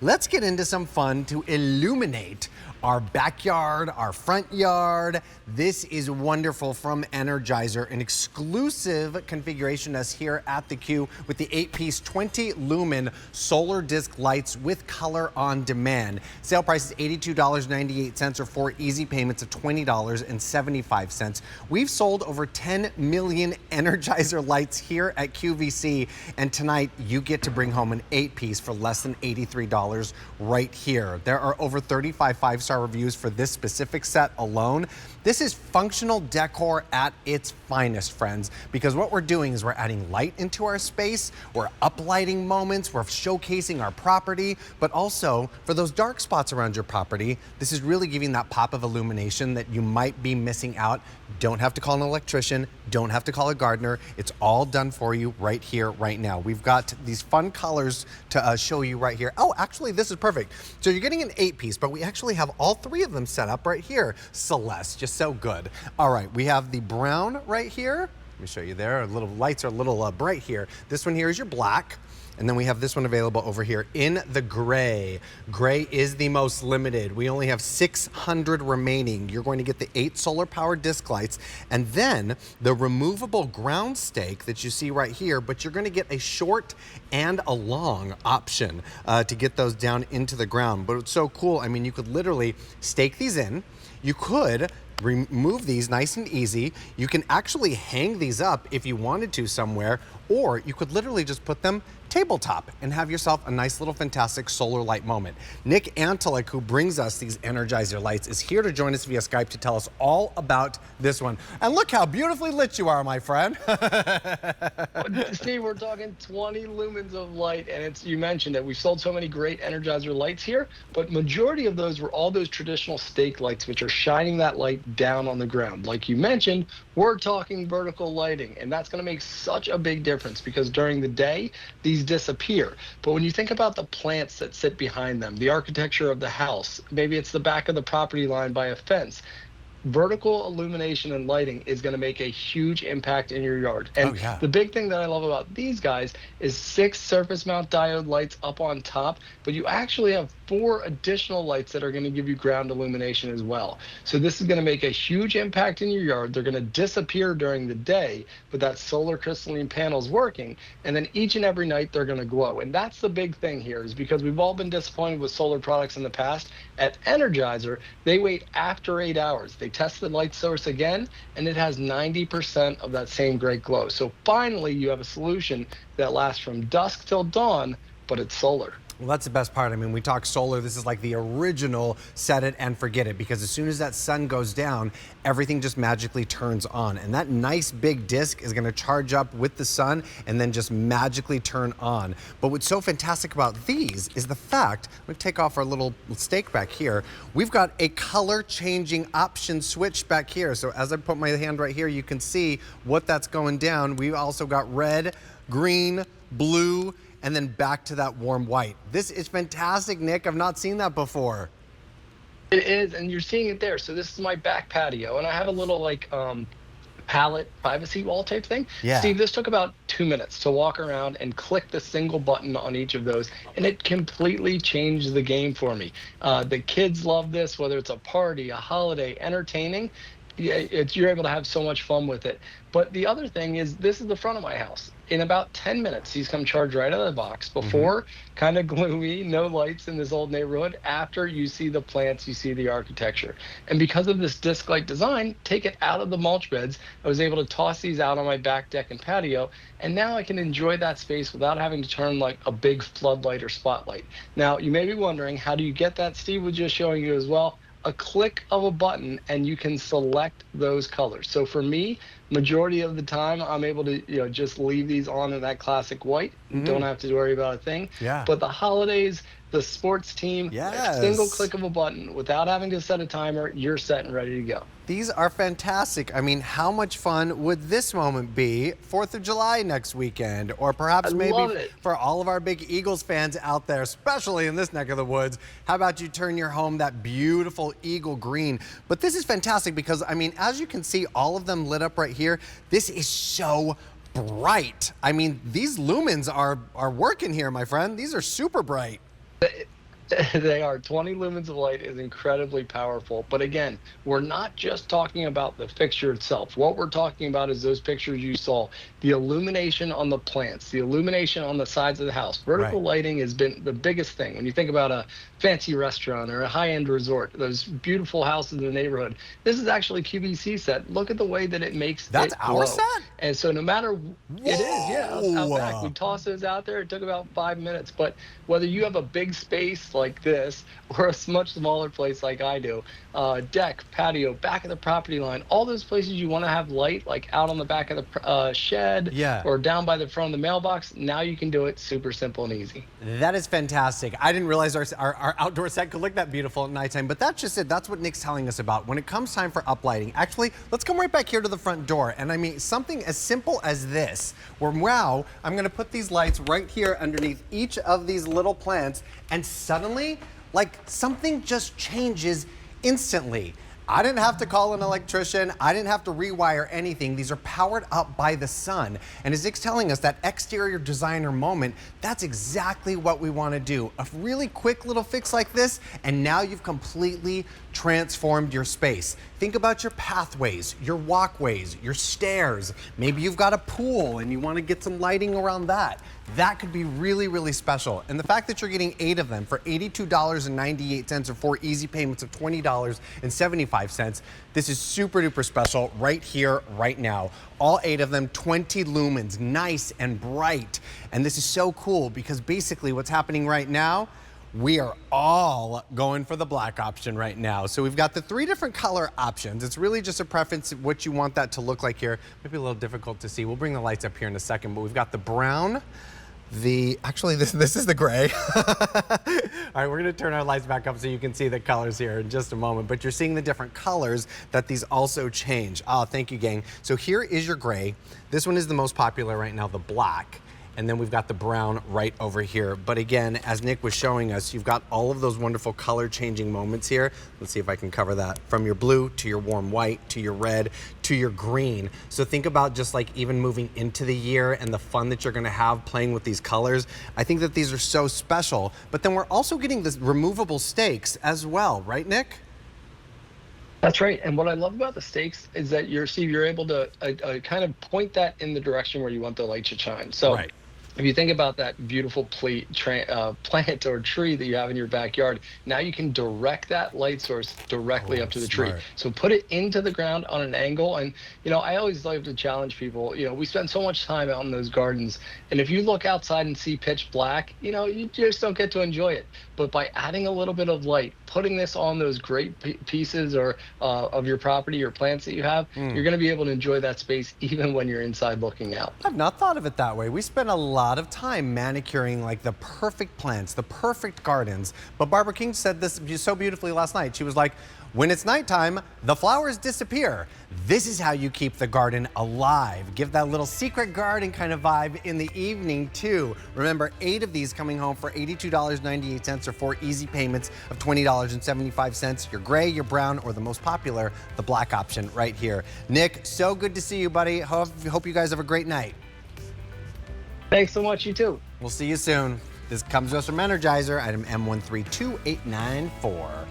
let's get into some fun to illuminate our backyard, our front yard. This is wonderful from Energizer, an exclusive configuration us here at the Q with the 8-piece 20 lumen solar disc lights with color on demand. Sale price is $82.98 or 4 easy payments of $20.75. We've sold over 10 million Energizer lights here at QVC, and tonight you get to bring home an 8-piece for less than $83 right here. There are over 35 5-star reviews for this specific set alone. This is functional decor at its finest, friends, because what we're doing is we're adding light into our space, we're uplighting moments, we're showcasing our property, but also for those dark spots around your property, this is really giving that pop of illumination that you might be missing out. Don't have to call an electrician, don't have to call a gardener. It's all done for you right here, right now. We've got these fun colors to show you right here. Oh, actually, this is perfect. So you're getting an 8-piece, but we actually have all 3 of them set up right here. Celeste, just so good. All right, we have the brown right here. Let me show you there. Little lights are a little bright here. This one here is your black. And then we have this one available over here in the gray. Gray is the most limited. We only have 600 remaining. You're going to get the 8 solar powered disc lights and then the removable ground stake that you see right here, but you're going to get a short and a long option to get those down into the ground. But it's so cool. I mean, you could literally stake these in. You could remove these nice and easy. You can actually hang these up if you wanted to somewhere, or you could literally just put them tabletop and have yourself a nice little fantastic solar light moment. Nick Antalik, who brings us these Energizer lights, is here to join us via Skype to tell us all about this one. And look how beautifully lit you are, my friend. Steve, we're talking 20 lumens of light, and it's, you mentioned it, we've sold so many great Energizer lights here, but majority of those were all those traditional stake lights, which are shining that light down on the ground. Like you mentioned, we're talking vertical lighting, and that's going to make such a big difference because during the day, these disappear. But when you think about the plants that sit behind them, the architecture of the house, maybe it's the back of the property line by a fence, vertical illumination and lighting is going to make a huge impact in your yard. And the big thing that I love about these guys is 6 surface mount diode lights up on top, but you actually have 4 additional lights that are going to give you ground illumination as well. So this is going to make a huge impact in your yard. They're going to disappear during the day, but that solar crystalline panel is working, and then each and every night they're going to glow. And that's the big thing here, is because we've all been disappointed with solar products in the past. At Energizer, they wait after 8 hours. They test the light source again, and it has 90% of that same great glow. So finally, you have a solution that lasts from dusk till dawn, but it's solar. Well, that's the best part. I mean, we talk solar. This is like the original set it and forget it, because as soon as that sun goes down, everything just magically turns on. And that nice big disc is going to charge up with the sun and then just magically turn on. But what's so fantastic about these is the fact, we take off our little stake back here, we've got a color changing option switch back here. So as I put my hand right here, you can see what that's going down. We've also got red, green, blue, and then back to that warm white. This is fantastic, Nick. I've not seen that before. It is, and you're seeing it there. So this is my back patio, and I have a little like palette privacy wall type thing. Yeah. Steve, this took about 2 minutes to walk around and click the single button on each of those, and it completely changed the game for me. The kids love this, whether it's a party, a holiday, entertaining. You're able to have so much fun with it. But the other thing is, this is the front of my house. In about 10 minutes, these come charged right out of the box. Before, kind of gloomy, no lights in this old neighborhood. After, you see the plants, you see the architecture. And because of this disc light design, take it out of the mulch beds. I was able to toss these out on my back deck and patio, and now I can enjoy that space without having to turn like a big floodlight or spotlight. Now, you may be wondering, how do you get that? Steve was just showing you as well. A click of a button and you can select those colors. So for me, majority of the time, I'm able to just leave these on in that classic white. Don't have to worry about a thing. But the holidays, the sports team, a single click of a button without having to set a timer, you're set and ready to go. These are fantastic. I mean, how much fun would this moment be 4th of July next weekend? Or perhaps maybe for all of our big Eagles fans out there, especially in this neck of the woods, how about you turn your home that beautiful eagle green? But this is fantastic because, I mean, as you can see, all of them lit up right here. This is so bright. I mean, these lumens are working here, my friend. These are super bright. They are. 20 lumens of light is incredibly powerful. But again, we're not just talking about the fixture itself. What we're talking about is those pictures you saw, the illumination on the plants, the illumination on the sides of the house. Right. Vertical lighting has been the biggest thing. When you think about a fancy restaurant or a high-end resort, those beautiful houses in the neighborhood, this is actually QVC set. Look at the way that it makes That's it our glow. set? And so no matter, it is, yeah, out back. We Whoa. toss those out there. It took about 5 minutes. But whether you have a big space like this or a much smaller place like I do, deck, patio, back of the property line, all those places you want to have light, like out on the back of the shed Yeah. or down by the front of the mailbox, now you can do it super simple and easy. That is fantastic. I didn't realize our outdoor set could look that beautiful at nighttime, but that's just it. That's what Nick's telling us about. When it comes time for uplighting, actually, let's come right back here to the front door. And I mean, something as simple as this, where now I'm gonna put these lights right here underneath each of these little plants, and suddenly, like, something just changes instantly. I didn't have to call an electrician. I didn't have to rewire anything. These are powered up by the sun. And as Nick's telling us, that exterior designer moment, that's exactly what we want to do. A really quick little fix like this, and now you've completely transformed your space. Think about your pathways, your walkways, your stairs. Maybe you've got a pool and you want to get some lighting around that. That could be really, really special. And the fact that you're getting 8 of them for $82.98 or 4 easy payments of $20.75, this is super duper special right here, right now. All 8 of them, 20 lumens, nice and bright. And this is so cool because basically what's happening right now, we are all going for the black option right now. So we've got the 3 different color options. It's really just a preference of what you want that to look like here. Maybe a little difficult to see. We'll bring the lights up here in a second, but we've got the brown, actually this is the gray. All right, we're gonna turn our lights back up so you can see the colors here in just a moment, but you're seeing the different colors that these also change. Oh, thank you, gang. So here is your gray. This one is the most popular right now, the black. And then we've got the brown right over here. But again, as Nick was showing us, you've got all of those wonderful color changing moments here. Let's see if I can cover that. From your blue to your warm white to your red to your green. So think about just like even moving into the year and the fun that you're gonna have playing with these colors. I think that these are so special. But then we're also getting this removable stakes as well, right, Nick? That's right. And what I love about the stakes is that you're able to kind of point that in the direction where you want the light to shine. So Right. if you think about that beautiful plant or tree that you have in your backyard, now you can direct that light source directly up to the tree. Smart. So put it into the ground on an angle. And, I always like to challenge people. We spend so much time out in those gardens. And if you look outside and see pitch black, you just don't get to enjoy it. But by adding a little bit of light, putting this on those great pieces or of your property or plants that you have, you're going to be able to enjoy that space even when you're inside looking out. I've not thought of it that way. We spend a lot of time manicuring like the perfect plants, the perfect gardens. But Barbara King said this so beautifully last night. She was like, when it's nighttime, the flowers disappear. This is how you keep the garden alive. Give that little secret garden kind of vibe in the evening too. Remember, 8 of these coming home for $82.98 or 4 easy payments of $20.75. Your gray, your brown, or the most popular, the black option right here. Nick, so good to see you, buddy. Hope you guys have a great night. Thanks so much, you too. We'll see you soon. This comes to us from Energizer, item M132894.